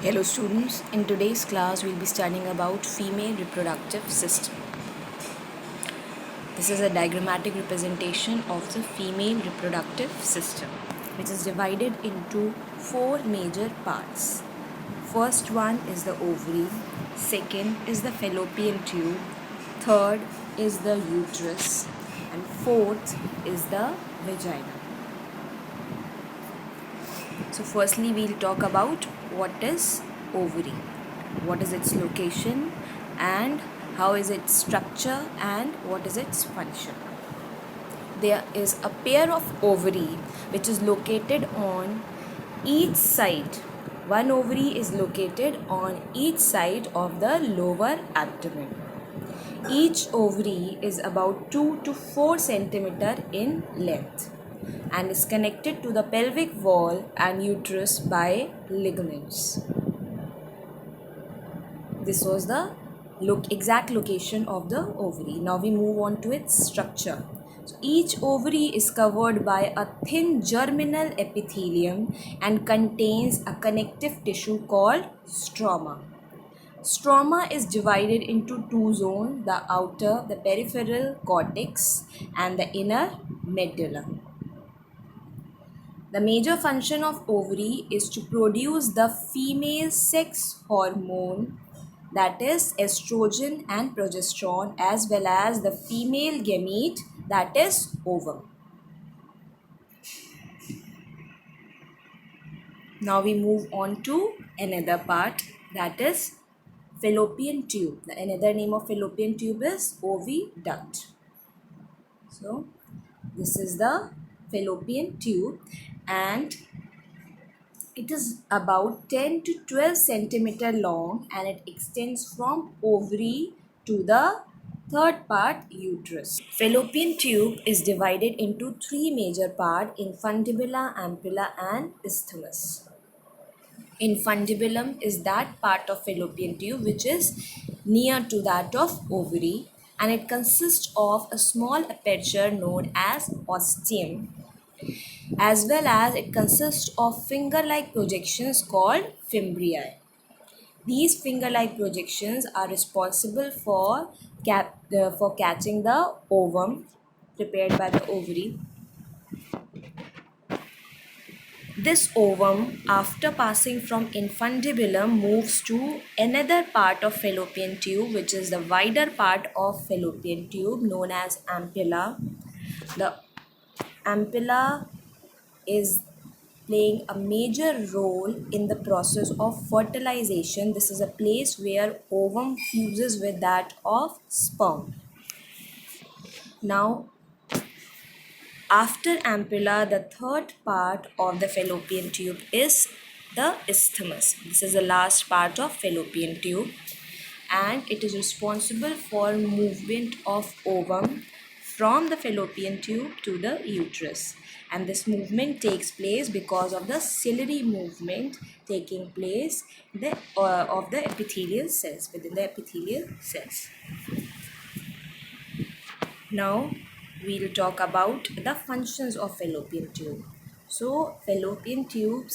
Hello students, in today's class we'll be studying about female reproductive system. This is a diagrammatic representation of the female reproductive system, which is divided into four major parts. First one is the ovary, second is the fallopian tube, third is the uterus, and fourth is the vagina. So firstly we'll talk about what is ovary, what is its location and how is its structure and what is its function. There is a pair of ovary which is located on each side. One ovary is located on each side of the lower abdomen. Each ovary is about 2 to 4 centimeter in length and is connected to the pelvic wall and uterus by ligaments. This was the exact location of the ovary. Now we move on to its structure. So each ovary is covered by a thin germinal epithelium and contains a connective tissue called stroma. Stroma is divided into two zones, the outer, the peripheral cortex, and the inner medulla. The major function of ovary is to produce the female sex hormone, that is estrogen and progesterone, as well as the female gamete, that is ovum. Now we move on to another part, that is fallopian tube. Another name of fallopian tube is oviduct. So this is the fallopian tube and it is about 10 to 12 centimeter long and it extends from ovary to the third part, uterus. Fallopian tube is divided into three major parts: infundibula, ampulla and isthmus. Infundibulum is that part of fallopian tube which is near to that of ovary and it consists of a small aperture known as ostium, as well as it consists of finger-like projections called fimbriae. These finger-like projections are responsible for catching the ovum prepared by the ovary. This ovum, after passing from infundibulum, moves to another part of fallopian tube, which is the wider part of fallopian tube known as ampulla. The ampulla is playing a major role in the process of fertilization. This is a place where ovum fuses with that of sperm. Now, after ampulla, the third part of the fallopian tube is the isthmus. This is the last part of fallopian tube and it is responsible for movement of ovum from the fallopian tube to the uterus, and this movement takes place because of the ciliary movement taking place of the epithelial cells within the epithelial cells. Now we'll talk about the functions of fallopian tube. So fallopian tube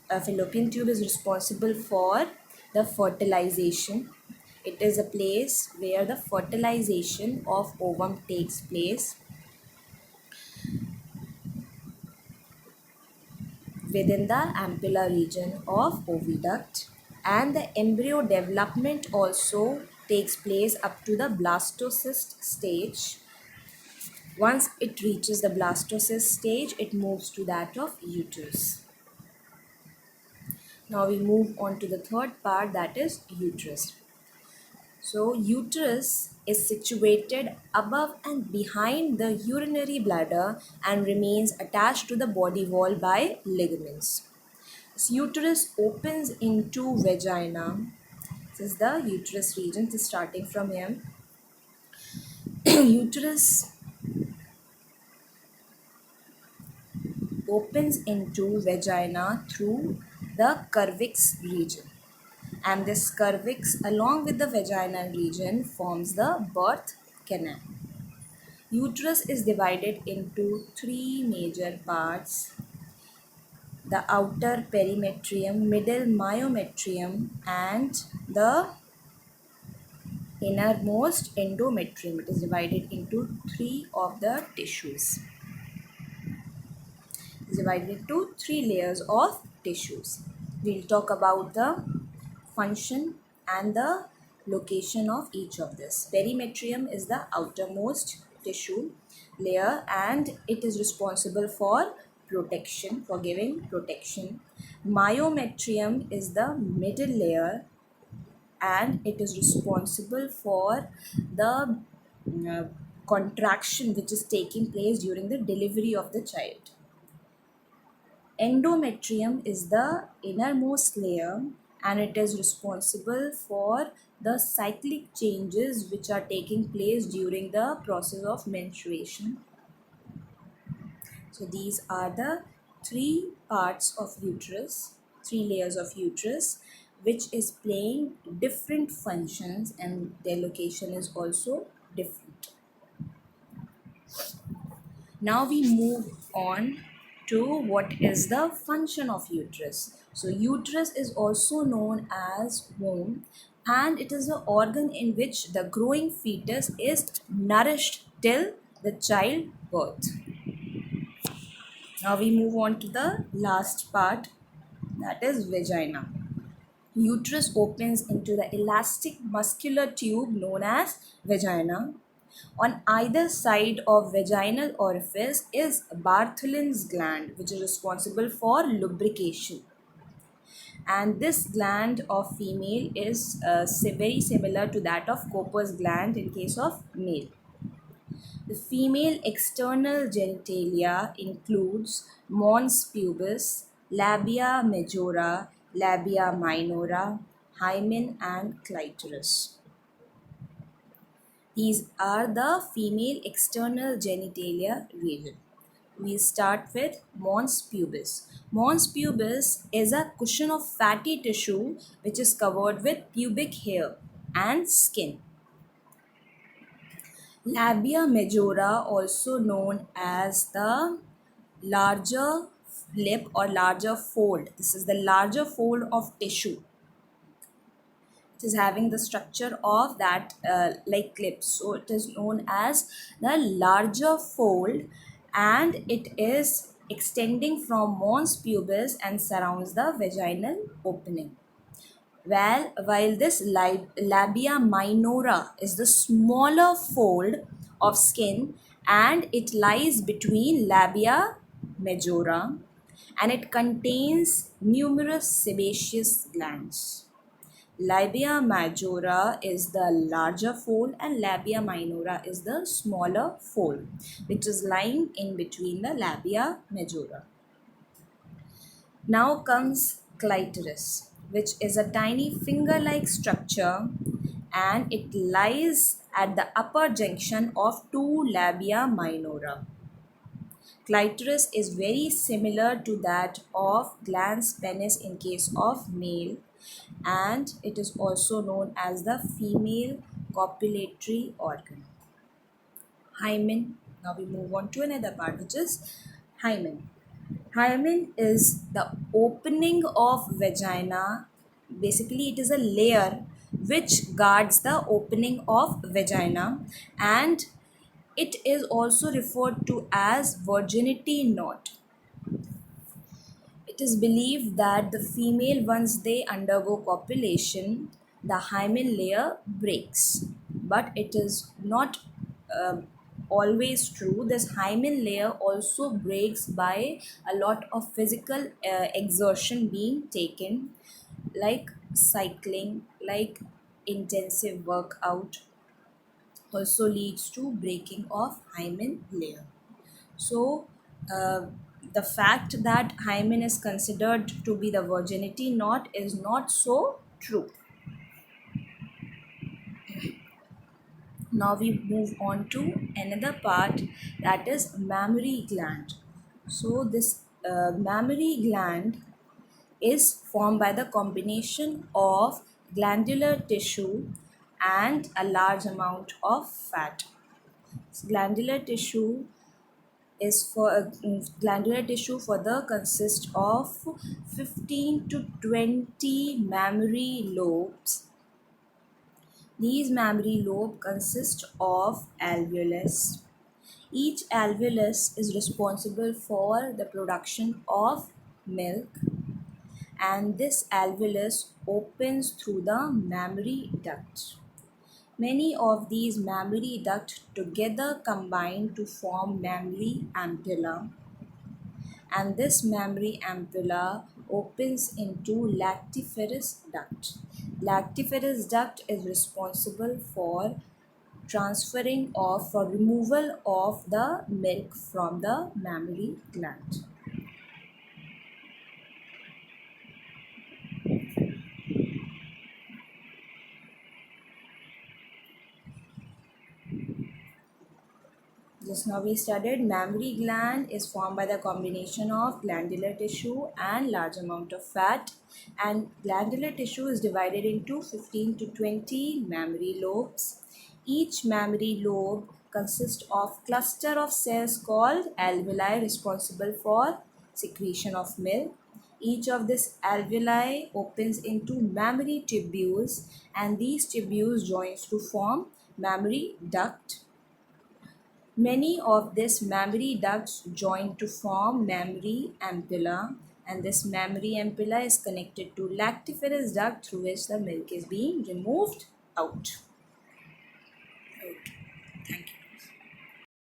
is responsible for the fertilization. It is a place where the fertilization of ovum takes place within the ampulla region of oviduct, and the embryo development also takes place up to the blastocyst stage. Once it reaches the blastocyst stage, it moves to that of uterus. Now we move on to the third part, that is uterus. So uterus is situated above and behind the urinary bladder and remains attached to the body wall by ligaments. This uterus opens into vagina. This is the uterus region. This is starting from here. Uterus opens into vagina through the cervix region, and this cervix along with the vaginal region forms the birth canal. Uterus is divided into three major parts: the outer perimetrium, middle myometrium, and the innermost endometrium. It is divided into three of the tissues. It is divided into three layers of tissues. We'll talk about the function and the location of each of this. Perimetrium is the outermost tissue layer and it is responsible for protection, for giving protection. Myometrium is the middle layer and it is responsible for the uh, contraction which is taking place during the delivery of the child. Endometrium is the innermost layer and it is responsible for the cyclic changes which are taking place during the process of menstruation. So these are the three parts of uterus, three layers of uterus, which is playing different functions and their location is also different. Now we move on to what is the function of uterus. So uterus is also known as womb and it is an organ in which the growing fetus is nourished till the child birth. Now we move on to the last part, that is vagina. Uterus opens into the elastic muscular tube known as vagina. On either side of vaginal orifice is Bartholin's gland, which is responsible for lubrication. And this gland of female is very similar to that of Cooper's gland in case of male. The female external genitalia includes mons pubis, labia majora, labia minora, hymen, and clitoris. These are the female external genitalia region. We start with mons pubis. Mons pubis is a cushion of fatty tissue which is covered with pubic hair and skin. Labia majora, also known as the larger lip or larger fold. This is the larger fold of tissue. It is having the structure of that like lips. So it is known as the larger fold and it is extending from mons pubis and surrounds the vaginal opening. While this labia minora is the smaller fold of skin and it lies between labia majora and it contains numerous sebaceous glands. Labia majora is the larger fold and labia minora is the smaller fold which is lying in between the labia majora. Now comes clitoris, which is a tiny finger-like structure and it lies at the upper junction of two labia minora. Clitoris is very similar to that of glans penis in case of male and it is also known as the female copulatory organ. Hymen. Now we move on to another part which is hymen. Hymen is the opening of vagina. Basically, it is a layer which guards the opening of vagina and it is also referred to as virginity knot. It is believed that the female, once they undergo copulation, the hymen layer breaks. But it is not always true. This hymen layer also breaks by a lot of physical exertion being taken, like cycling, like intensive workout, also leads to breaking of hymen layer. So, uh, the fact that hymen is considered to be the virginity knot is not so true. Now we move on to another part, that is mammary gland. So, this mammary gland is formed by the combination of glandular tissue and a large amount of fat. Glandular tissue glandular tissue further consists of 15 to 20 mammary lobes. These mammary lobes consist of alveolus. Each alveolus is responsible for the production of milk, and this alveolus opens through the mammary duct. Many of these mammary ducts together combine to form mammary ampulla, and this mammary ampulla opens into lactiferous duct. Lactiferous duct is responsible for transferring of or removal of the milk from the mammary gland. Just now we studied mammary gland is formed by the combination of glandular tissue and large amount of fat, and glandular tissue is divided into 15 to 20 mammary lobes. Each mammary lobe consists of cluster of cells called alveoli responsible for secretion of milk. Each of these alveoli opens into mammary tubules, and these tubules joins to form mammary duct. Many of these mammary ducts join to form mammary ampulla, and this mammary ampulla is connected to lactiferous duct through which the milk is being removed out. Okay. Thank you.